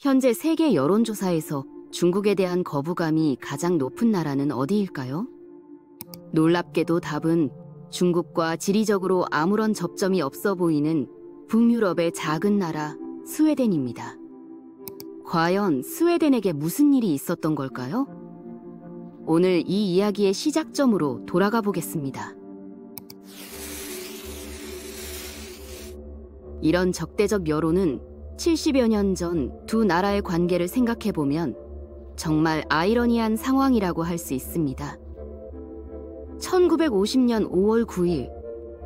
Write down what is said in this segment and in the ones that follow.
현재 세계 여론조사에서 중국에 대한 거부감이 가장 높은 나라는 어디일까요? 놀랍게도 답은 중국과 지리적으로 아무런 접점이 없어 보이는 북유럽의 작은 나라 스웨덴입니다. 과연 스웨덴에게 무슨 일이 있었던 걸까요? 오늘 이 이야기의 시작점으로 돌아가 보겠습니다. 이런 적대적 여론은 70여 년 전 두 나라의 관계를 생각해보면 정말 아이러니한 상황이라고 할 수 있습니다. 1950년 5월 9일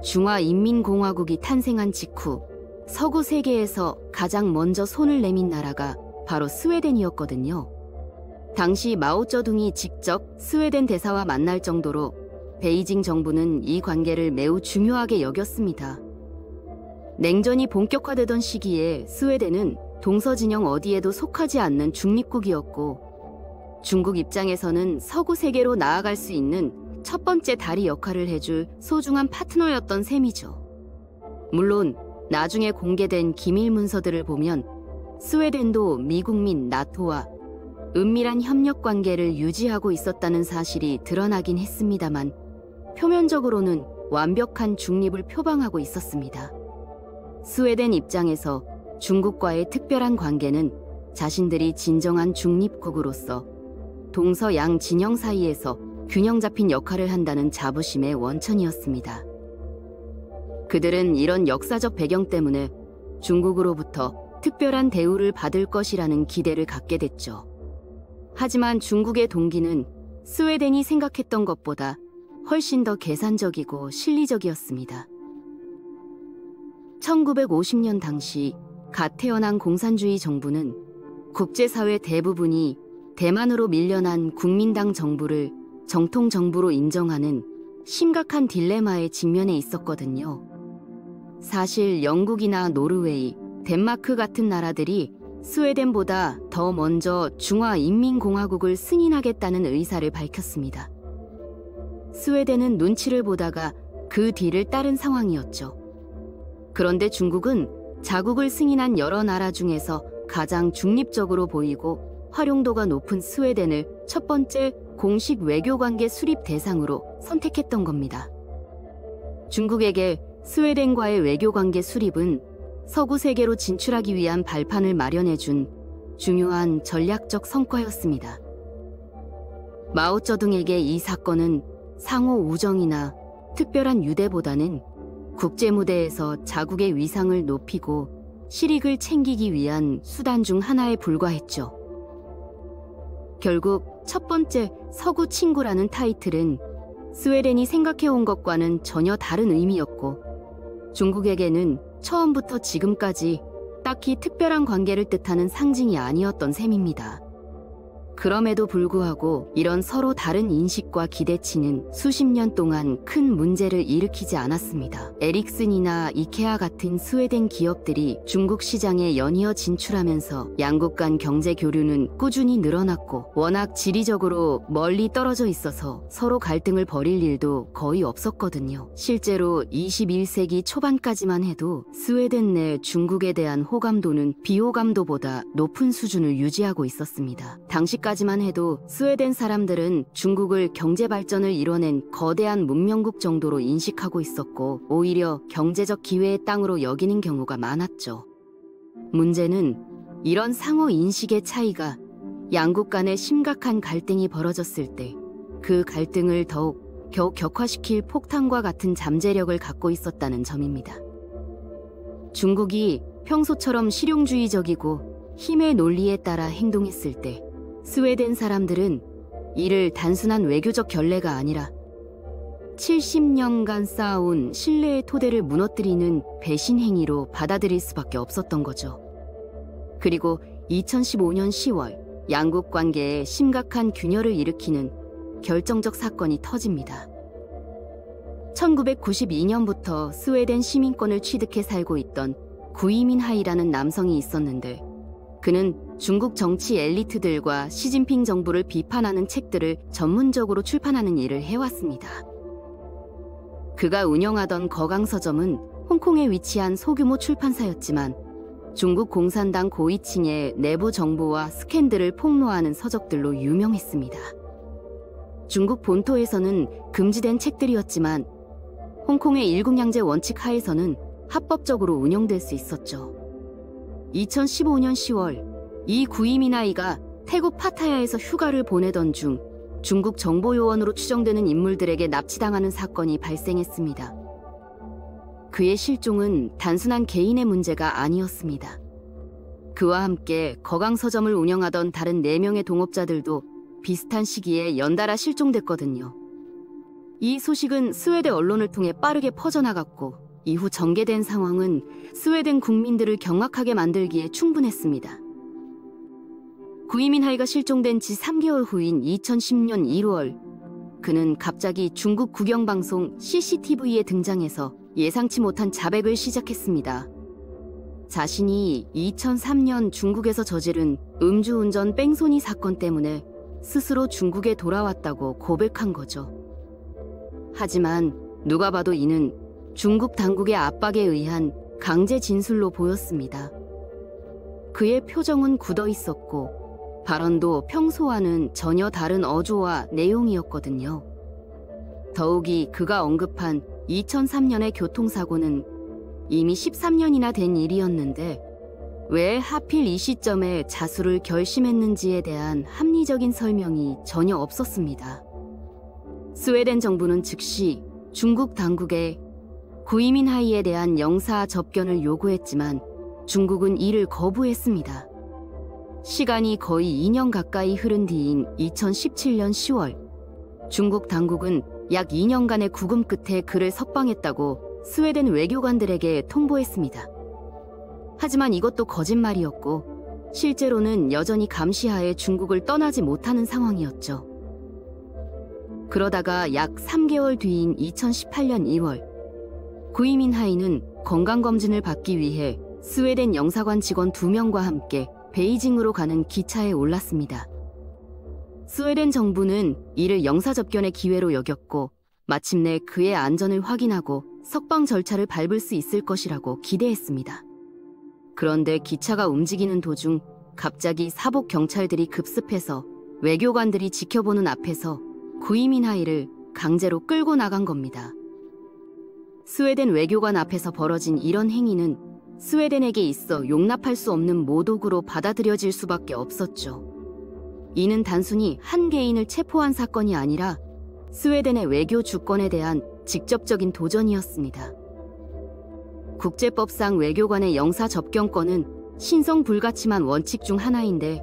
중화인민공화국이 탄생한 직후 서구 세계에서 가장 먼저 손을 내민 나라가 바로 스웨덴이었거든요. 당시 마오쩌둥이 직접 스웨덴 대사와 만날 정도로 베이징 정부는 이 관계를 매우 중요하게 여겼습니다. 냉전이 본격화되던 시기에 스웨덴은 동서진영 어디에도 속하지 않는 중립국이었고 중국 입장에서는 서구 세계로 나아갈 수 있는 첫 번째 다리 역할을 해줄 소중한 파트너였던 셈이죠. 물론 나중에 공개된 기밀 문서들을 보면 스웨덴도 미국 및 나토와 은밀한 협력 관계를 유지하고 있었다는 사실이 드러나긴 했습니다만 표면적으로는 완벽한 중립을 표방하고 있었습니다. 스웨덴 입장에서 중국과의 특별한 관계는 자신들이 진정한 중립국으로서 동서양 진영 사이에서 균형 잡힌 역할을 한다는 자부심의 원천이었습니다. 그들은 이런 역사적 배경 때문에 중국으로부터 특별한 대우를 받을 것이라는 기대를 갖게 됐죠. 하지만 중국의 동기는 스웨덴이 생각했던 것보다 훨씬 더 계산적이고 실리적이었습니다. 1950년 당시 갓 태어난 공산주의 정부는 국제사회 대부분이 대만으로 밀려난 국민당 정부를 정통 정부로 인정하는 심각한 딜레마에 직면해 있었거든요. 사실 영국이나 노르웨이, 덴마크 같은 나라들이 스웨덴보다 더 먼저 중화인민공화국을 승인하겠다는 의사를 밝혔습니다. 스웨덴은 눈치를 보다가 그 뒤를 따른 상황이었죠. 그런데 중국은 자국을 승인한 여러 나라 중에서 가장 중립적으로 보이고 활용도가 높은 스웨덴을 첫 번째 공식 외교관계 수립 대상으로 선택했던 겁니다. 중국에게 스웨덴과의 외교관계 수립은 서구 세계로 진출하기 위한 발판을 마련해준 중요한 전략적 성과였습니다. 마오쩌둥에게 이 사건은 상호 우정이나 특별한 유대보다는 국제 무대에서 자국의 위상을 높이고 실익을 챙기기 위한 수단 중 하나에 불과했죠. 결국 첫 번째 서구 친구라는 타이틀은 스웨덴이 생각해온 것과는 전혀 다른 의미였고 중국에게는 처음부터 지금까지 딱히 특별한 관계를 뜻하는 상징이 아니었던 셈입니다. 그럼에도 불구하고 이런 서로 다른 인식과 기대치는 수십 년 동안 큰 문제를 일으키지 않았습니다. 에릭슨이나 이케아 같은 스웨덴 기업들이 중국 시장에 연이어 진출하면서 양국 간 경제 교류는 꾸준히 늘어났고 워낙 지리적으로 멀리 떨어져 있어서 서로 갈등을 벌일 일도 거의 없었거든요. 실제로 21세기 초반까지만 해도 스웨덴 내 중국에 대한 호감도는 비호감도보다 높은 수준을 유지하고 있었습니다. 당시까지만 해도 스웨덴 사람들은 중국을 경제 발전을 이뤄낸 거대한 문명국 정도로 인식하고 있었고 오히려 경제적 기회의 땅으로 여기는 경우가 많았죠. 문제는 이런 상호 인식의 차이가 양국 간의 심각한 갈등이 벌어졌을 때 그 갈등을 더욱 격화시킬 폭탄과 같은 잠재력을 갖고 있었다는 점입니다. 중국이 평소처럼 실용주의적이고 힘의 논리에 따라 행동했을 때 스웨덴 사람들은 이를 단순한 외교적 결례가 아니라 70년간 쌓아온 신뢰의 토대를 무너뜨리는 배신 행위로 받아들일 수밖에 없었던 거죠. 그리고 2015년 10월 양국 관계에 심각한 균열을 일으키는 결정적 사건이 터집니다. 1992년부터 스웨덴 시민권을 취득해 살고 있던 구이민 하이라는 남성이 있었는데 그는 중국 정치 엘리트들과 시진핑 정부를 비판하는 책들을 전문적으로 출판하는 일을 해왔습니다. 그가 운영하던 거강 서점은 홍콩에 위치한 소규모 출판사였지만 중국 공산당 고위층의 내부 정보와 스캔들을 폭로하는 서적들로 유명했습니다. 중국 본토에서는 금지된 책들이었지만 홍콩의 일국양제 원칙 하에서는 합법적으로 운영될 수 있었죠. 2015년 10월 이 구이민아이가 태국 파타야에서 휴가를 보내던 중 중국 정보요원으로 추정되는 인물들에게 납치당하는 사건이 발생했습니다. 그의 실종은 단순한 개인의 문제가 아니었습니다. 그와 함께 거강서점을 운영하던 다른 4명의 동업자들도 비슷한 시기에 연달아 실종됐거든요. 이 소식은 스웨덴 언론을 통해 빠르게 퍼져나갔고 이후 전개된 상황은 스웨덴 국민들을 경악하게 만들기에 충분했습니다. 구이민하이가 실종된 지 3개월 후인 2010년 1월 그는 갑자기 중국 국영방송 CCTV에 등장해서 예상치 못한 자백을 시작했습니다. 자신이 2003년 중국에서 저지른 음주운전 뺑소니 사건 때문에 스스로 중국에 돌아왔다고 고백한 거죠. 하지만 누가 봐도 이는 중국 당국의 압박에 의한 강제 진술로 보였습니다. 그의 표정은 굳어 있었고 발언도 평소와는 전혀 다른 어조와 내용이었거든요. 더욱이 그가 언급한 2003년의 교통사고는 이미 13년이나 된 일이었는데 왜 하필 이 시점에 자수를 결심했는지에 대한 합리적인 설명이 전혀 없었습니다. 스웨덴 정부는 즉시 중국 당국에 구이민하이에 대한 영사 접견을 요구했지만 중국은 이를 거부했습니다. 시간이 거의 2년 가까이 흐른 뒤인 2017년 10월 중국 당국은 약 2년간의 구금 끝에 그를 석방했다고 스웨덴 외교관들에게 통보했습니다. 하지만 이것도 거짓말이었고 실제로는 여전히 감시하에 중국을 떠나지 못하는 상황이었죠. 그러다가 약 3개월 뒤인 2018년 2월 구이민하이는 건강검진을 받기 위해 스웨덴 영사관 직원 2명과 함께 베이징으로 가는 기차에 올랐습니다. 스웨덴 정부는 이를 영사접견의 기회로 여겼고 마침내 그의 안전을 확인하고 석방 절차를 밟을 수 있을 것이라고 기대했습니다. 그런데 기차가 움직이는 도중 갑자기 사복 경찰들이 급습해서 외교관들이 지켜보는 앞에서 구이민하이를 강제로 끌고 나간 겁니다. 스웨덴 외교관 앞에서 벌어진 이런 행위는 스웨덴에게 있어 용납할 수 없는 모독으로 받아들여질 수밖에 없었죠. 이는 단순히 한 개인을 체포한 사건이 아니라 스웨덴의 외교 주권에 대한 직접적인 도전이었습니다. 국제법상 외교관의 영사 접견권은 신성 불가침한 원칙 중 하나인데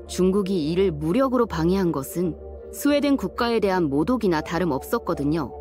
중국이 이를 무력으로 방해한 것은 스웨덴 국가에 대한 모독이나 다름없었거든요.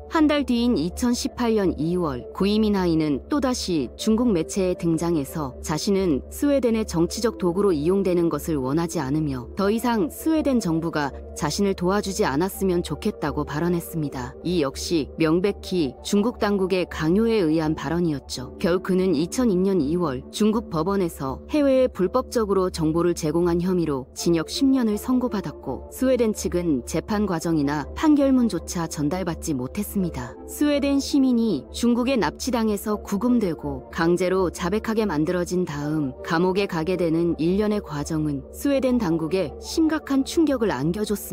한 달 뒤인 2018년 2월 구이민하이는 또다시 중국 매체에 등장해서 자신은 스웨덴의 정치적 도구로 이용되는 것을 원하지 않으며 더 이상 스웨덴 정부가 자신을 도와주지 않았으면 좋겠다고 발언했습니다. 이 역시 명백히 중국 당국의 강요에 의한 발언이었죠. 결국 그는 2002년 2월 중국 법원에서 해외에 불법적으로 정보를 제공한 혐의로 징역 10년을 선고받았고 스웨덴 측은 재판 과정이나 판결문조차 전달받지 못했습니다. 스웨덴 시민이 중국에 납치당해서 구금되고 강제로 자백하게 만들어진 다음 감옥에 가게 되는 일련의 과정은 스웨덴 당국에 심각한 충격을 안겨줬습니다.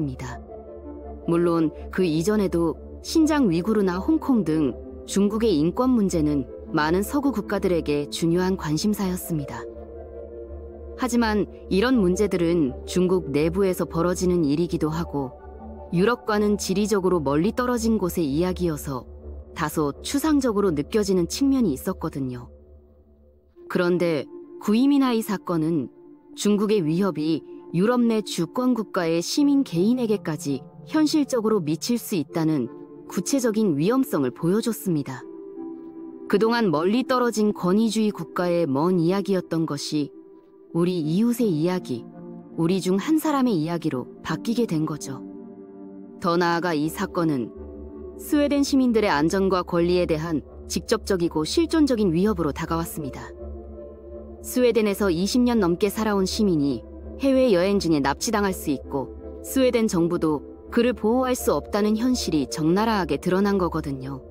물론 그 이전에도 신장 위구르나 홍콩 등 중국의 인권 문제는 많은 서구 국가들에게 중요한 관심사였습니다. 하지만 이런 문제들은 중국 내부에서 벌어지는 일이기도 하고 유럽과는 지리적으로 멀리 떨어진 곳의 이야기여서 다소 추상적으로 느껴지는 측면이 있었거든요. 그런데 구이민하이 사건은 중국의 위협이 유럽 내 주권 국가의 시민 개인에게까지 현실적으로 미칠 수 있다는 구체적인 위험성을 보여줬습니다. 그동안 멀리 떨어진 권위주의 국가의 먼 이야기였던 것이 우리 이웃의 이야기, 우리 중 한 사람의 이야기로 바뀌게 된 거죠. 더 나아가 이 사건은 스웨덴 시민들의 안전과 권리에 대한 직접적이고 실존적인 위협으로 다가왔습니다. 스웨덴에서 20년 넘게 살아온 시민이 해외여행 중에 납치당할 수 있고 스웨덴 정부도 그를 보호할 수 없다는 현실이 적나라하게 드러난 거거든요.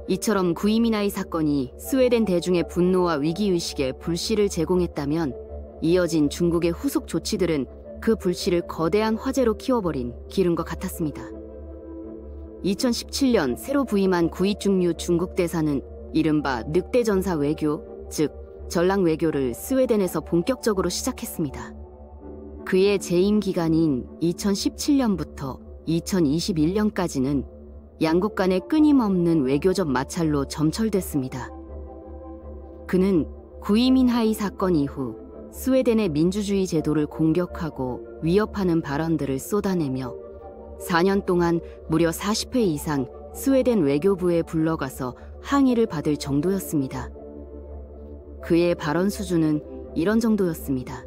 이처럼 구이민하이 사건이 스웨덴 대중의 분노와 위기의식에 불씨를 제공했다면 이어진 중국의 후속 조치들은 그 불씨를 거대한 화재로 키워버린 기름과 같았습니다. 2017년 새로 부임한 구이중류 중국 대사는 이른바 늑대전사 외교, 즉 전랑 외교를 스웨덴에서 본격적으로 시작했습니다. 그의 재임 기간인 2017년부터 2021년까지는 양국 간의 끊임없는 외교적 마찰로 점철됐습니다. 그는 구이민하이 사건 이후 스웨덴의 민주주의 제도를 공격하고 위협하는 발언들을 쏟아내며 4년 동안 무려 40회 이상 스웨덴 외교부에 불러가서 항의를 받을 정도였습니다. 그의 발언 수준은 이런 정도였습니다.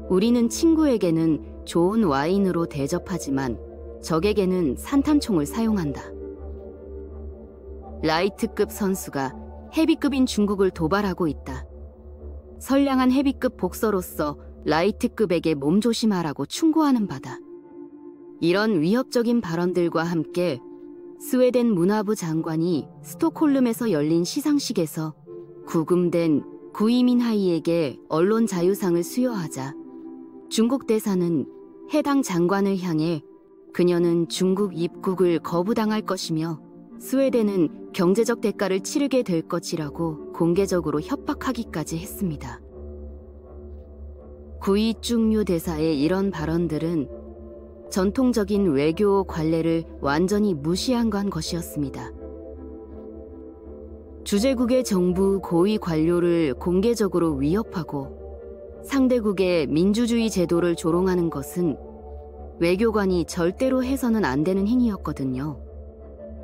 우리는 친구에게는 좋은 와인으로 대접하지만 적에게는 산탄총을 사용한다. 라이트급 선수가 헤비급인 중국을 도발하고 있다. 선량한 헤비급 복서로서 라이트급에게 몸조심하라고 충고하는 바다. 이런 위협적인 발언들과 함께 스웨덴 문화부 장관이 스톡홀름에서 열린 시상식에서 구금된 구이민하이에게 언론 자유상을 수여하자 중국 대사는 해당 장관을 향해 그녀는 중국 입국을 거부당할 것이며 스웨덴은 경제적 대가를 치르게 될 것이라고 공개적으로 협박하기까지 했습니다. 구이중류 대사의 이런 발언들은 전통적인 외교 관례를 완전히 무시한 것이었습니다. 주재국의 정부 고위 관료를 공개적으로 위협하고 상대국의 민주주의 제도를 조롱하는 것은 외교관이 절대로 해서는 안 되는 행위였거든요.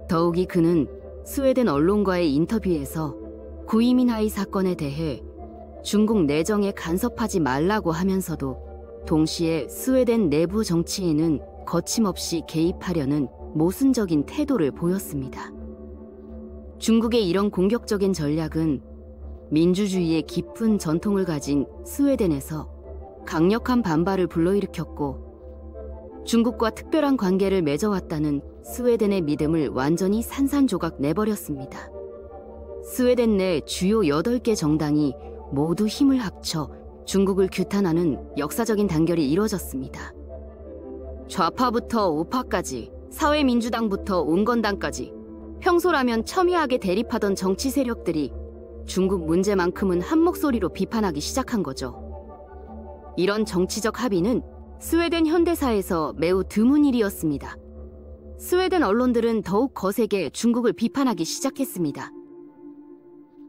더욱이 그는 스웨덴 언론과의 인터뷰에서 구이민하이 사건에 대해 중국 내정에 간섭하지 말라고 하면서도 동시에 스웨덴 내부 정치에는 거침없이 개입하려는 모순적인 태도를 보였습니다. 중국의 이런 공격적인 전략은 민주주의의 깊은 전통을 가진 스웨덴에서 강력한 반발을 불러일으켰고 중국과 특별한 관계를 맺어왔다는 스웨덴의 믿음을 완전히 산산조각 내버렸습니다. 스웨덴 내 주요 8개 정당이 모두 힘을 합쳐 중국을 규탄하는 역사적인 단결이 이루어졌습니다. 좌파부터 우파까지, 사회민주당부터 온건당까지 평소라면 첨예하게 대립하던 정치 세력들이 중국 문제만큼은 한 목소리로 비판하기 시작한 거죠. 이런 정치적 합의는 스웨덴 현대사에서 매우 드문 일이었습니다. 스웨덴 언론들은 더욱 거세게 중국을 비판하기 시작했습니다.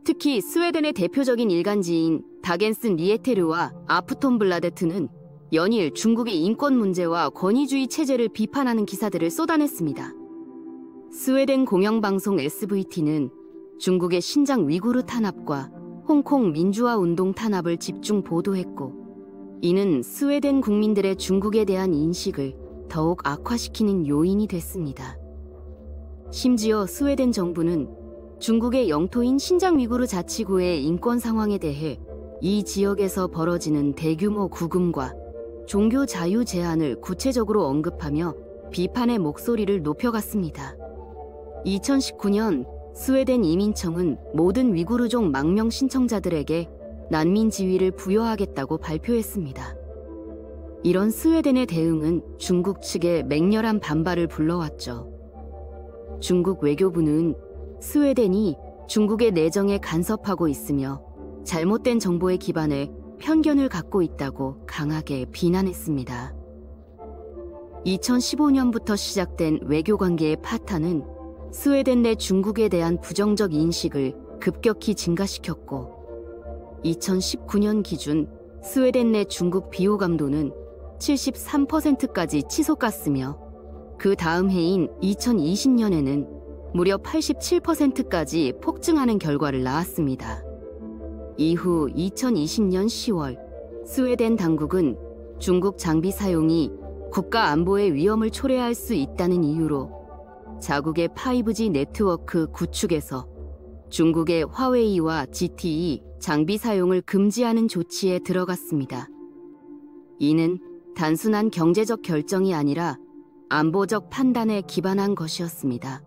특히 스웨덴의 대표적인 일간지인 다겐스 니에테르와 아프톤블라데트는 연일 중국의 인권 문제와 권위주의 체제를 비판하는 기사들을 쏟아냈습니다. 스웨덴 공영방송 SVT는 중국의 신장 위구르 탄압과 홍콩 민주화 운동 탄압을 집중 보도했고 이는 스웨덴 국민들의 중국에 대한 인식을 더욱 악화시키는 요인이 됐습니다. 심지어 스웨덴 정부는 중국의 영토인 신장 위구르 자치구의 인권 상황에 대해 이 지역에서 벌어지는 대규모 구금과 종교 자유 제한을 구체적으로 언급하며 비판의 목소리를 높여갔습니다. 2019년 스웨덴 이민청은 모든 위구르족 망명 신청자들에게 난민 지위를 부여하겠다고 발표했습니다. 이런 스웨덴의 대응은 중국 측의 맹렬한 반발을 불러왔죠. 중국 외교부는 스웨덴이 중국의 내정에 간섭하고 있으며 잘못된 정보에 기반해 편견을 갖고 있다고 강하게 비난했습니다. 2015년부터 시작된 외교관계의 파탄은 스웨덴 내 중국에 대한 부정적 인식을 급격히 증가시켰고 2019년 기준 스웨덴 내 중국 비호감도는 73%까지 치솟았으며 그 다음 해인 2020년에는 무려 87%까지 폭증하는 결과를 낳았습니다. 이후 2020년 10월 스웨덴 당국은 중국 장비 사용이 국가 안보의 위험을 초래할 수 있다는 이유로 자국의 5G 네트워크 구축에서 중국의 화웨이와 ZTE 장비 사용을 금지하는 조치에 들어갔습니다. 이는 단순한 경제적 결정이 아니라 안보적 판단에 기반한 것이었습니다.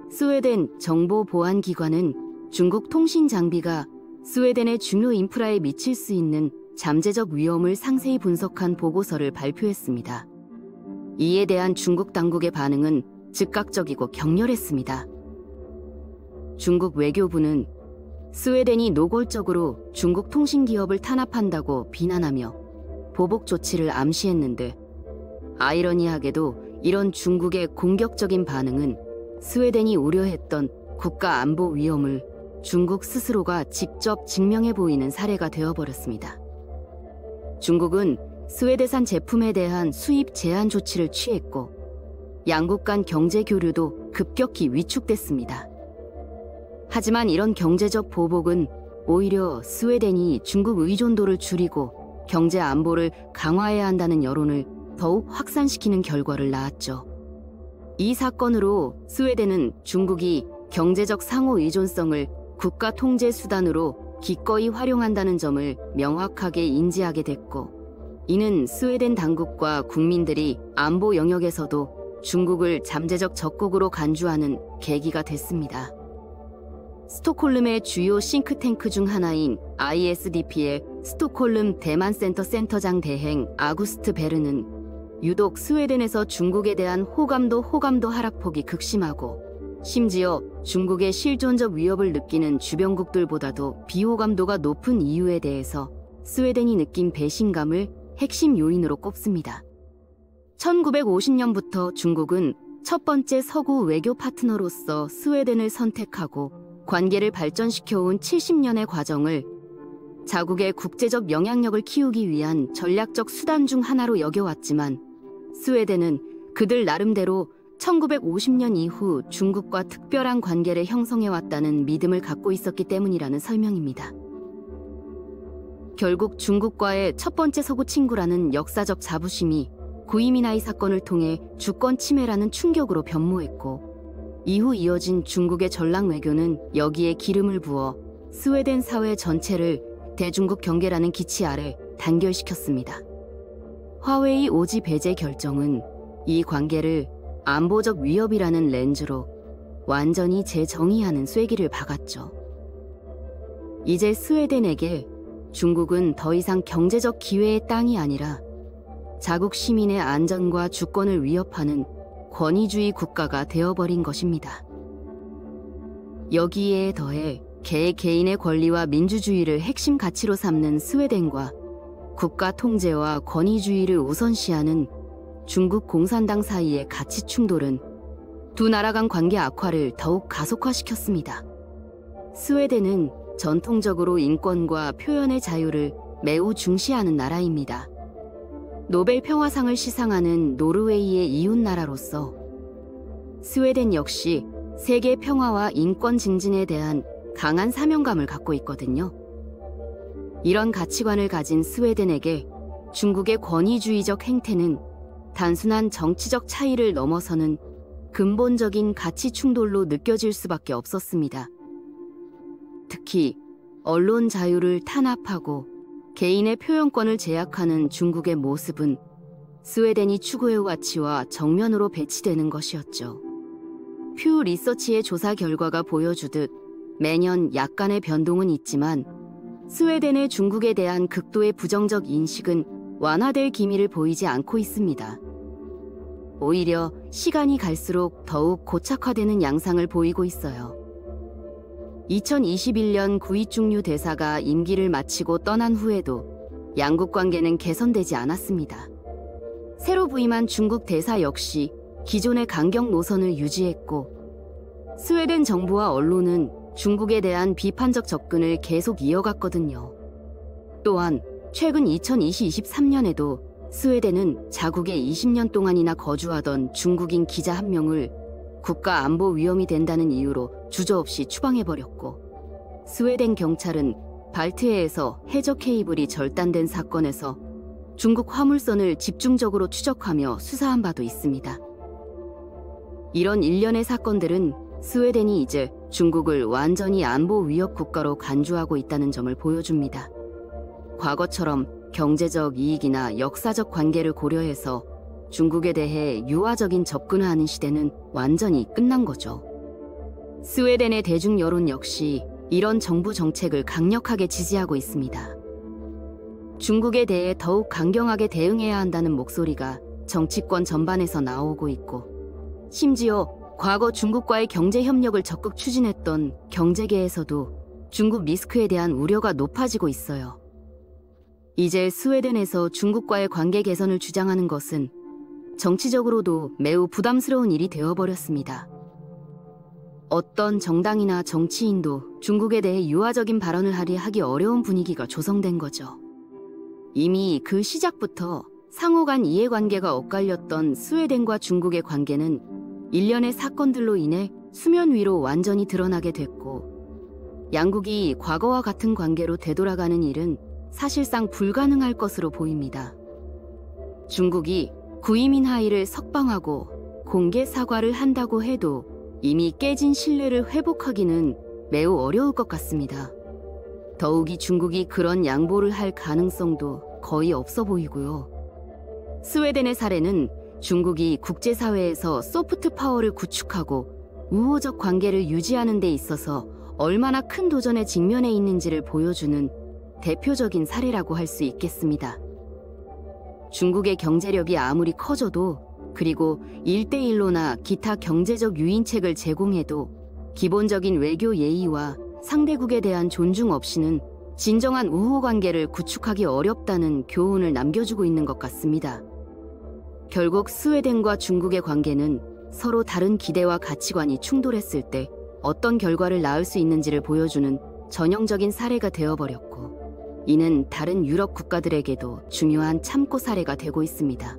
스웨덴 정보보안기관은 중국 통신 장비가 스웨덴의 중요 인프라에 미칠 수 있는 잠재적 위험을 상세히 분석한 보고서를 발표했습니다. 이에 대한 중국 당국의 반응은 즉각적이고 격렬했습니다. 중국 외교부는 스웨덴이 노골적으로 중국 통신기업을 탄압한다고 비난하며 보복 조치를 암시했는데, 아이러니하게도 이런 중국의 공격적인 반응은 스웨덴이 우려했던 국가 안보 위험을 중국 스스로가 직접 직명해 보이는 사례가 되어버렸습니다. 중국은 스웨덴산 제품에 대한 수입 제한 조치를 취했고, 양국 간 경제 교류도 급격히 위축됐습니다. 하지만 이런 경제적 보복은 오히려 스웨덴이 중국 의존도를 줄이고 경제 안보를 강화해야 한다는 여론을 더욱 확산시키는 결과를 낳았죠. 이 사건으로 스웨덴은 중국이 경제적 상호 의존성을 국가 통제 수단으로 기꺼이 활용한다는 점을 명확하게 인지하게 됐고, 이는 스웨덴 당국과 국민들이 안보 영역에서도 중국을 잠재적 적국으로 간주하는 계기가 됐습니다. 스톡홀름의 주요 싱크탱크 중 하나인 ISDP의 스톡홀름 대만센터 센터장 대행 아구스트 베르는 유독 스웨덴에서 중국에 대한 호감도 하락폭이 극심하고, 심지어 중국의 실존적 위협을 느끼는 주변국들보다도 비호감도가 높은 이유에 대해서 스웨덴이 느낀 배신감을 핵심 요인으로 꼽습니다. 1950년부터 중국은 첫 번째 서구 외교 파트너로서 스웨덴을 선택하고 관계를 발전시켜온 70년의 과정을 자국의 국제적 영향력을 키우기 위한 전략적 수단 중 하나로 여겨왔지만, 스웨덴은 그들 나름대로 1950년 이후 중국과 특별한 관계를 형성해왔다는 믿음을 갖고 있었기 때문이라는 설명입니다. 결국 중국과의 첫 번째 서구 친구라는 역사적 자부심이 구이미나이 사건을 통해 주권 침해라는 충격으로 변모했고, 이후 이어진 중국의 전랑 외교는 여기에 기름을 부어 스웨덴 사회 전체를 대중국 경계라는 기치 아래 단결시켰습니다. 화웨이 오지 배제 결정은 이 관계를 안보적 위협이라는 렌즈로 완전히 재정의하는 쐐기를 박았죠. 이제 스웨덴에게 중국은 더 이상 경제적 기회의 땅이 아니라 자국 시민의 안전과 주권을 위협하는 권위주의 국가가 되어버린 것입니다. 여기에 더해 개인의 권리와 민주주의를 핵심 가치로 삼는 스웨덴과 국가 통제와 권위주의를 우선시하는 중국 공산당 사이의 가치 충돌은 두 나라 간 관계 악화를 더욱 가속화시켰습니다. 스웨덴은 전통적으로 인권과 표현의 자유를 매우 중시하는 나라입니다. 노벨 평화상을 시상하는 노르웨이의 이웃나라로서 스웨덴 역시 세계 평화와 인권 증진에 대한 강한 사명감을 갖고 있거든요. 이런 가치관을 가진 스웨덴에게 중국의 권위주의적 행태는 단순한 정치적 차이를 넘어서는 근본적인 가치 충돌로 느껴질 수밖에 없었습니다. 특히 언론 자유를 탄압하고 개인의 표현권을 제약하는 중국의 모습은 스웨덴이 추구해온 가치와 정면으로 배치되는 것이었죠. 퓨 리서치의 조사 결과가 보여주듯 매년 약간의 변동은 있지만 스웨덴의 중국에 대한 극도의 부정적 인식은 완화될 기미를 보이지 않고 있습니다. 오히려 시간이 갈수록 더욱 고착화되는 양상을 보이고 있어요. 2021년 구이중류 대사가 임기를 마치고 떠난 후에도 양국 관계는 개선되지 않았습니다. 새로 부임한 중국 대사 역시 기존의 강경 노선을 유지했고, 스웨덴 정부와 언론은 중국에 대한 비판적 접근을 계속 이어갔거든요. 또한 최근 2023년에도 스웨덴은 자국에 20년 동안이나 거주하던 중국인 기자 한 명을 국가 안보 위험이 된다는 이유로 주저없이 추방해버렸고, 스웨덴 경찰은 발트해에서 해저 케이블이 절단된 사건에서 중국 화물선을 집중적으로 추적하며 수사한 바도 있습니다. 이런 일련의 사건들은 스웨덴이 이제 중국을 완전히 안보 위협 국가로 간주하고 있다는 점을 보여줍니다. 과거처럼 경제적 이익이나 역사적 관계를 고려해서 중국에 대해 유화적인 접근을 하는 시대는 완전히 끝난 거죠. 스웨덴의 대중 여론 역시 이런 정부 정책을 강력하게 지지하고 있습니다. 중국에 대해 더욱 강경하게 대응해야 한다는 목소리가 정치권 전반에서 나오고 있고, 심지어 과거 중국과의 경제 협력을 적극 추진했던 경제계에서도 중국 리스크에 대한 우려가 높아지고 있어요. 이제 스웨덴에서 중국과의 관계 개선을 주장하는 것은 정치적으로도 매우 부담스러운 일이 되어버렸습니다. 어떤 정당이나 정치인도 중국에 대해 유화적인 발언을 하기 어려운 분위기가 조성된 거죠. 이미 그 시작부터 상호 간 이해관계가 엇갈렸던 스웨덴과 중국의 관계는 일련의 사건들로 인해 수면 위로 완전히 드러나게 됐고, 양국이 과거와 같은 관계로 되돌아가는 일은 사실상 불가능할 것으로 보입니다. 중국이 구이민 하이를 석방하고 공개 사과를 한다고 해도 이미 깨진 신뢰를 회복하기는 매우 어려울 것 같습니다. 더욱이 중국이 그런 양보를 할 가능성도 거의 없어 보이고요. 스웨덴의 사례는 중국이 국제사회에서 소프트 파워를 구축하고 우호적 관계를 유지하는 데 있어서 얼마나 큰 도전에 직면해 있는지를 보여주는 대표적인 사례라고 할 수 있겠습니다. 중국의 경제력이 아무리 커져도, 그리고 1대1로나 기타 경제적 유인책을 제공해도 기본적인 외교 예의와 상대국에 대한 존중 없이는 진정한 우호 관계를 구축하기 어렵다는 교훈을 남겨주고 있는 것 같습니다. 결국 스웨덴과 중국의 관계는 서로 다른 기대와 가치관이 충돌했을 때 어떤 결과를 낳을 수 있는지를 보여주는 전형적인 사례가 되어버렸고, 이는 다른 유럽 국가들에게도 중요한 참고 사례가 되고 있습니다.